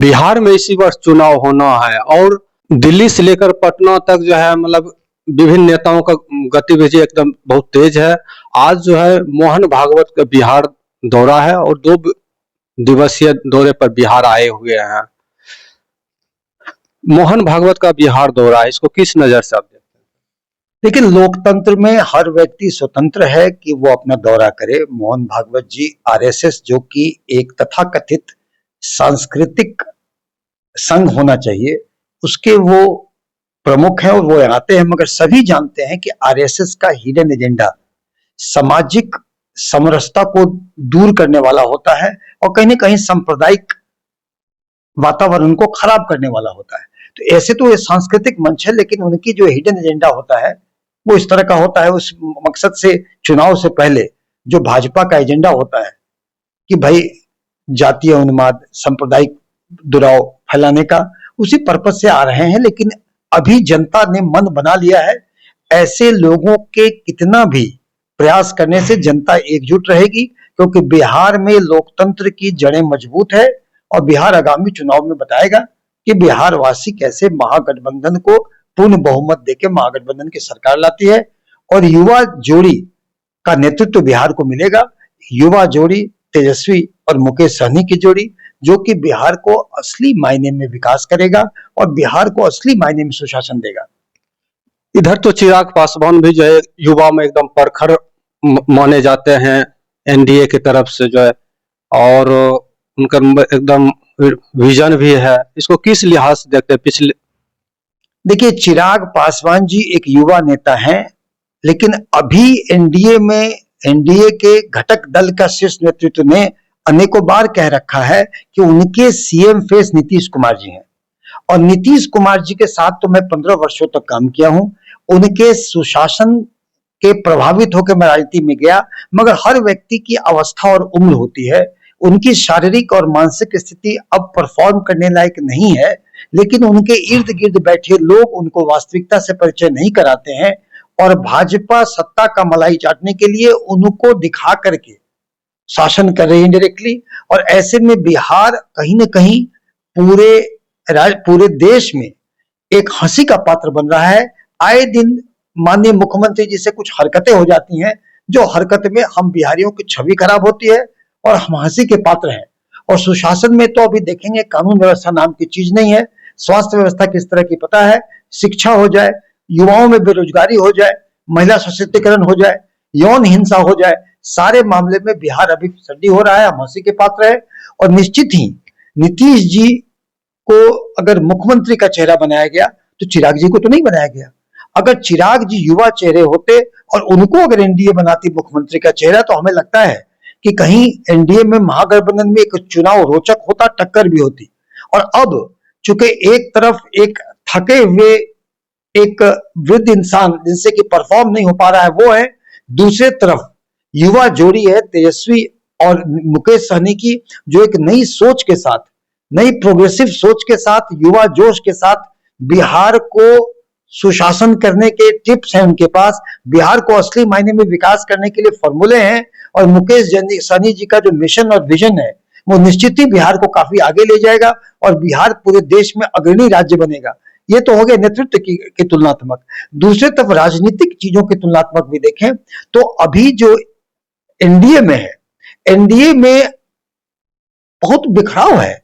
बिहार में इसी वर्ष चुनाव होना है और दिल्ली से लेकर पटना तक जो है मतलब विभिन्न नेताओं का गतिविधि एकदम बहुत तेज है। आज जो है मोहन भागवत का बिहार दौरा है और 2 दिवसीय दौरे पर बिहार आए हुए हैं। मोहन भागवत का बिहार दौरा है, इसको किस नजर से आप देखते हैं? लेकिन लोकतंत्र में हर व्यक्ति स्वतंत्र है कि वो अपना दौरा करे। मोहन भागवत जी आरएसएस, जो कि एक तथाकथित सांस्कृतिक संघ होना चाहिए, उसके वो प्रमुख हैं और वो आते हैं, मगर सभी जानते हैं कि आरएसएस का हिडन एजेंडा सामाजिक समरसता को दूर करने वाला होता है और कहीं ना कहीं सांप्रदायिक वातावरण को खराब करने वाला होता है। तो ऐसे तो ये सांस्कृतिक मंच है, लेकिन उनकी जो हिडन एजेंडा होता है वो इस तरह का होता है। उस मकसद से चुनाव से पहले जो भाजपा का एजेंडा होता है कि भाई जातीय उन्माद, सांप्रदायिक दुराव फैलाने का, उसी पर्पज से आ रहे हैं। लेकिन अभी जनता ने मन बना लिया है। ऐसे लोगों के कितना भी प्रयास करने से जनता एकजुट रहेगी, क्योंकि बिहार में लोकतंत्र की जड़ें मजबूत है और बिहार आगामी चुनाव में बताएगा कि बिहार वासी कैसे महागठबंधन को पूर्ण बहुमत देकर महागठबंधन की सरकार लाती है और युवा जोड़ी का नेतृत्व बिहार को मिलेगा। युवा जोड़ी तेजस्वी और मुकेश सहनी की जोड़ी, जो कि बिहार को असली मायने में विकास करेगा और बिहार को असली मायने में सुशासन देगा। इधर तो चिराग पासवान भी जो है युवा में एकदम प्रखर माने जाते हैं एनडीए की तरफ से जो है, और उनका एकदम विजन भी है। इसको किस लिहाज से देखते हैं? पिछले देखिए, चिराग पासवान जी एक युवा नेता हैं, लेकिन अभी एनडीए के घटक दल का शीर्ष नेतृत्व ने अनेकों बार कह रखा है कि उनके सीएम फेस नीतीश कुमार जी हैं और नीतीश कुमार जी के साथ तो मैं 15 वर्षों तक काम किया हूं। उनके सुशासन के प्रभावित होकर मैं राजनीति में गया, मगर हर व्यक्ति की अवस्था और उम्र होती है। उनकी शारीरिक और मानसिक स्थिति अब परफॉर्म करने लायक नहीं है, लेकिन उनके इर्द गिर्द बैठे लोग उनको वास्तविकता से परिचय नहीं कराते हैं और भाजपा सत्ता का मलाई चाटने के लिए उनको दिखा करके शासन कर रही है डायरेक्टली। और ऐसे में बिहार कहीं ना कहीं पूरे देश में एक हंसी का पात्र बन रहा है। आए दिन माननीय मुख्यमंत्री जी से कुछ हरकतें हो जाती हैं, जो हरकत में हम बिहारियों की छवि खराब होती है और हम हंसी के पात्र हैं। और सुशासन में तो अभी देखेंगे, कानून व्यवस्था नाम की चीज नहीं है। स्वास्थ्य व्यवस्था किस तरह की पता है, शिक्षा हो जाए, युवाओं में बेरोजगारी हो जाए, महिला सशक्तिकरण हो जाए, यौन हिंसा हो जाए, सारे मामले में बिहार अभी सड्डी हो रहा है, हम हंसी के पात्र है। और निश्चित ही नीतीश जी को अगर मुख्यमंत्री का चेहरा बनाया गया तो चिराग जी को तो नहीं बनाया गया। अगर चिराग जी युवा चेहरे होते और उनको अगर एनडीए बनाती मुख्यमंत्री का चेहरा, तो हमें लगता है कि कहीं एनडीए में महागठबंधन में एक चुनाव रोचक होता, टक्कर भी होती। और अब चूंकि एक तरफ एक थके हुए एक वृद्ध इंसान जिनसे कि परफॉर्म नहीं हो पा रहा है वो है, दूसरे तरफ युवा जोड़ी है तेजस्वी और मुकेश सहनी की, जो एक नई सोच के साथ, नई प्रोग्रेसिव सोच के साथ, युवा जोश के साथ बिहार को सुशासन करने के टिप्स हैं उनके पास। बिहार को असली मायने में विकास करने के लिए फॉर्मूले हैं और मुकेश सहनी जी का जो मिशन और विजन है वो निश्चित ही बिहार को काफी आगे ले जाएगा और बिहार पूरे देश में अग्रणी राज्य बनेगा। ये तो हो गया नेतृत्व की तुलनात्मक। दूसरे तरफ राजनीतिक चीजों की तुलनात्मक भी देखें तो अभी जो एनडीए में है, एनडीए में बहुत बिखराव है।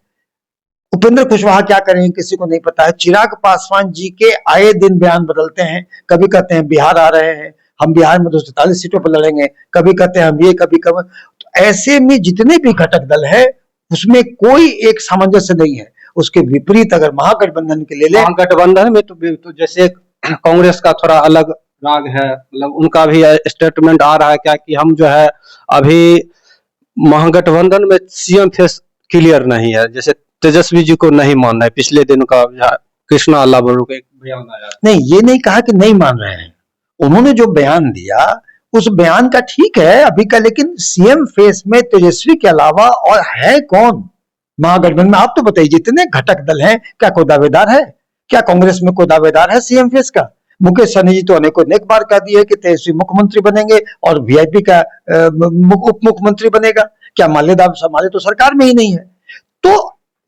उपेंद्र कुशवाहा क्या करेंगे किसी को नहीं पता है। चिराग पासवान जी के आए दिन बयान बदलते हैं, कभी कहते हैं बिहार आ रहे हैं, हम बिहार में 243 सीटों पर लड़ेंगे, कभी कहते हैं हम ये, कभी तो ऐसे में जितने भी घटक दल है उसमें कोई एक सामंजस्य नहीं है। उसके विपरीत अगर महागठबंधन के ले महागठबंधन में तो जैसे कांग्रेस का थोड़ा अलग राग है, मतलब उनका भी स्टेटमेंट आ रहा है क्या कि हम जो है अभी महागठबंधन में सीएम फेस क्लियर नहीं है, जैसे तेजस्वी जी को नहीं मानना है। पिछले दिन का कृष्णा अल्लाह का एक बयान आया। नहीं, ये नहीं कहा कि नहीं मान रहे हैं, उन्होंने जो बयान दिया उस बयान का ठीक है अभी का, लेकिन सीएम फेस में तेजस्वी के अलावा और है कौन महागठबंधन में? आप तो बताइए, जितने घटक दल हैं क्या कोई दावेदार है? क्या कांग्रेस में कोई दावेदार है सीएम फेस का? मुकेश सहनी जी तो अनेक बार कह दिए कि तेजस्वी मुख्यमंत्री बनेंगे और वीआईपी का उप मुख्यमंत्री बनेगा। क्या माल्येदार संभाले तो सरकार में ही नहीं है। तो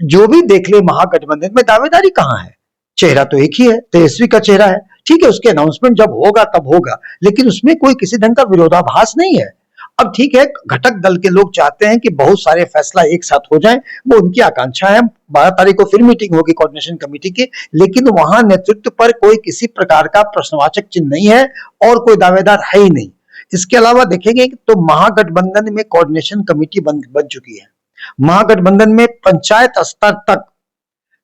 जो भी देख ले महागठबंधन में दावेदारी कहां है? चेहरा तो एक ही है, तेजस्वी का चेहरा है। ठीक है, उसके अनाउंसमेंट जब होगा तब होगा, लेकिन उसमें कोई किसी ढंग का विरोधाभास नहीं है। अब ठीक है, घटक दल के लोग चाहते हैं कि बहुत सारे फैसला एक साथ हो जाएं, वो उनकी आकांक्षा है। 12 तारीख को फिर मीटिंग होगी कोऑर्डिनेशन कमेटी की, लेकिन वहां नेतृत्व पर कोई किसी प्रकार का प्रश्नवाचक चिन्ह नहीं है और कोई दावेदार है ही नहीं। इसके अलावा देखेंगे तो महागठबंधन में कोऑर्डिनेशन कमेटी बन चुकी है। महागठबंधन में पंचायत स्तर तक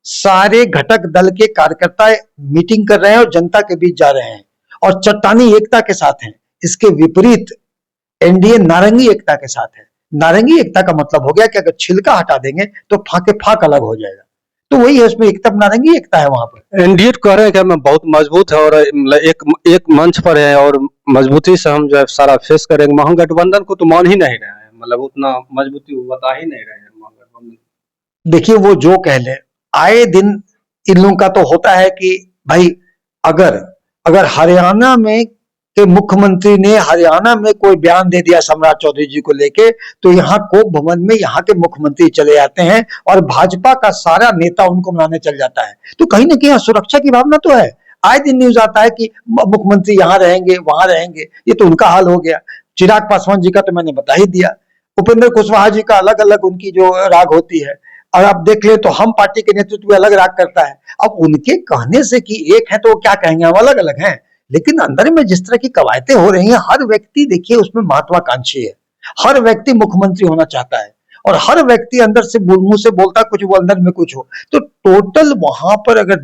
सारे घटक दल के कार्यकर्ता मीटिंग कर रहे हैं और जनता के बीच जा रहे हैं और चट्टानी एकता के साथ हैं। इसके विपरीत एनडीए नारंगी एकता के साथ है। नारंगी एकता का मतलब हो गया कि अगर छिलका हटा देंगे तो फाके फाक अलग हो जाएगा, तो वही है, उसमें एकता नारंगी एकता है। वहां पर एनडीए कह रहे हैं कि हम बहुत मजबूत है और मतलब एक मंच पर है और मजबूती से हम जो है सारा फेस करेंगे। महागठबंधन को तो मान ही नहीं रहे हैं, मतलब उतना मजबूती वो बता ही नहीं रहे हैं महागठबंधन। देखिए, वो जो कह ले, आए दिन इन लोगों का तो होता है कि भाई अगर अगर हरियाणा में के मुख्यमंत्री ने हरियाणा में कोई बयान दे दिया सम्राट चौधरी जी को लेके, तो यहाँ कोप भवन में यहाँ के मुख्यमंत्री चले जाते हैं और भाजपा का सारा नेता उनको मनाने चल जाता है। तो कहीं ना कहीं सुरक्षा की भावना तो है। आए दिन न्यूज आता है कि मुख्यमंत्री यहाँ रहेंगे वहां रहेंगे, ये तो उनका हाल हो गया। चिराग पासवान जी का तो मैंने बता ही दिया। उपेंद्र कुशवाहा जी का अलग अलग उनकी जो राग होती है, और आप देख ले तो हम पार्टी के नेतृत्व में अलग राग करता है। अब उनके कहने से कि एक है तो वो क्या कहेंगे, हम अलग अलग हैं, लेकिन अंदर में जिस तरह की कवायतें हो रही हैं, हर व्यक्ति देखिए उसमें महत्वाकांक्षी है। हर व्यक्ति मुख्यमंत्री होना चाहता है और हर व्यक्ति अंदर से मुंह से बोलता कुछ, वो अंदर में कुछ हो। तो टोटल वहां पर अगर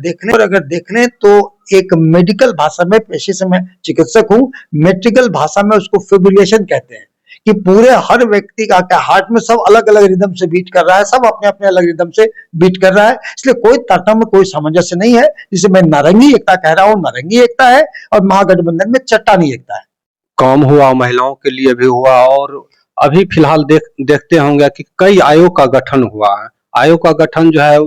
देख लें तो एक मेडिकल भाषा में, पेशे से मैं चिकित्सक हूं, मेडिकल भाषा में उसको फिब्रिलेशन कहते हैं कि पूरे हर व्यक्ति का हार्ट में सब अलग अलग रिदम से बीट कर रहा है, सब अपने अपने अलग रिदम से बीट कर रहा है। इसलिए कोई तारतम्य, कोई सामंजस्य नहीं है। जिसे मैं नारंगी एकता कह रहा हूं, नारंगी एकता है, और महागठबंधन में चट्टानी एकता है। काम हुआ, महिलाओं के लिए भी हुआ और अभी फिलहाल देखते होंगे कि कई आयोग का गठन हुआ है। आयोग का गठन जो है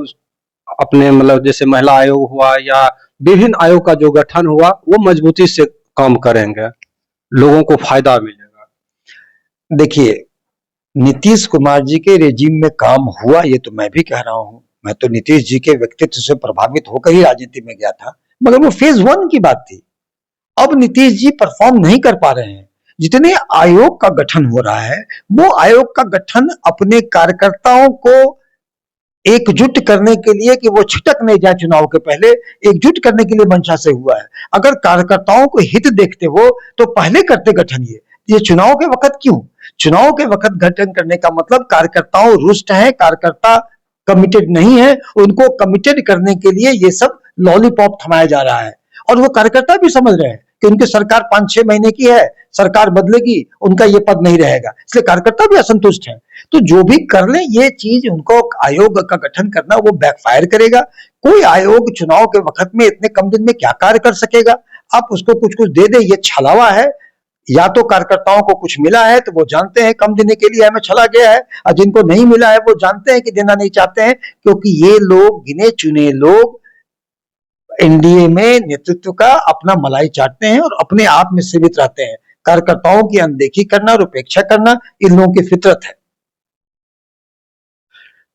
अपने मतलब जैसे महिला आयोग हुआ या विभिन्न आयोग का जो गठन हुआ वो मजबूती से काम करेंगे, लोगों को फायदा मिलेगा। देखिए, नीतीश कुमार जी के रेजिम में काम हुआ, ये तो मैं भी कह रहा हूं। मैं तो नीतीश जी के व्यक्तित्व से प्रभावित होकर ही राजनीति में गया था, मगर वो फेज 1 की बात थी। अब नीतीश जी परफॉर्म नहीं कर पा रहे हैं। जितने आयोग का गठन हो रहा है, वो आयोग का गठन अपने कार्यकर्ताओं को एकजुट करने के लिए कि वो छिटक नहीं जाए चुनाव के पहले, एकजुट करने के लिए मंशा से हुआ है। अगर कार्यकर्ताओं को हित देखते हो तो पहले करते गठन ये चुनाव के वक्त क्यों? चुनाव के वक्त गठन करने का मतलब कार्यकर्ताओं रुष्ट हैं, कार्यकर्ता कमिटेड नहीं है। उनको कमिटेड करने के लिए ये सब लॉलीपॉप थमाया जा रहा है और वो कार्यकर्ता भी समझ रहे हैं कि उनकी सरकार 5-6 महीने की है, सरकार बदलेगी, उनका ये पद नहीं रहेगा, इसलिए कार्यकर्ता भी असंतुष्ट है। तो जो भी कर ले, ये चीज उनको आयोग का गठन करना वो बैकफायर करेगा। कोई आयोग चुनाव के वक्त में इतने कम दिन में क्या कार्य कर सकेगा? आप उसको कुछ कुछ दे दे, ये छलावा है। या तो कार्यकर्ताओं को कुछ मिला है तो वो जानते हैं कम देने के लिए हमें छला गया है, और जिनको नहीं मिला है वो जानते हैं कि देना नहीं चाहते हैं, क्योंकि ये लोग गिने चुने लोग एनडीए में नेतृत्व का अपना मलाई चाटते हैं और अपने आप में सीमित रहते हैं। कार्यकर्ताओं की अनदेखी करना और उपेक्षा करना इन लोगों की फितरत है।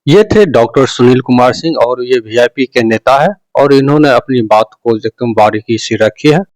ये थे डॉक्टर सुनील कुमार सिंह और ये वीआईपी के नेता है और इन्होंने अपनी बात को एकदम बारीकी से रखी है।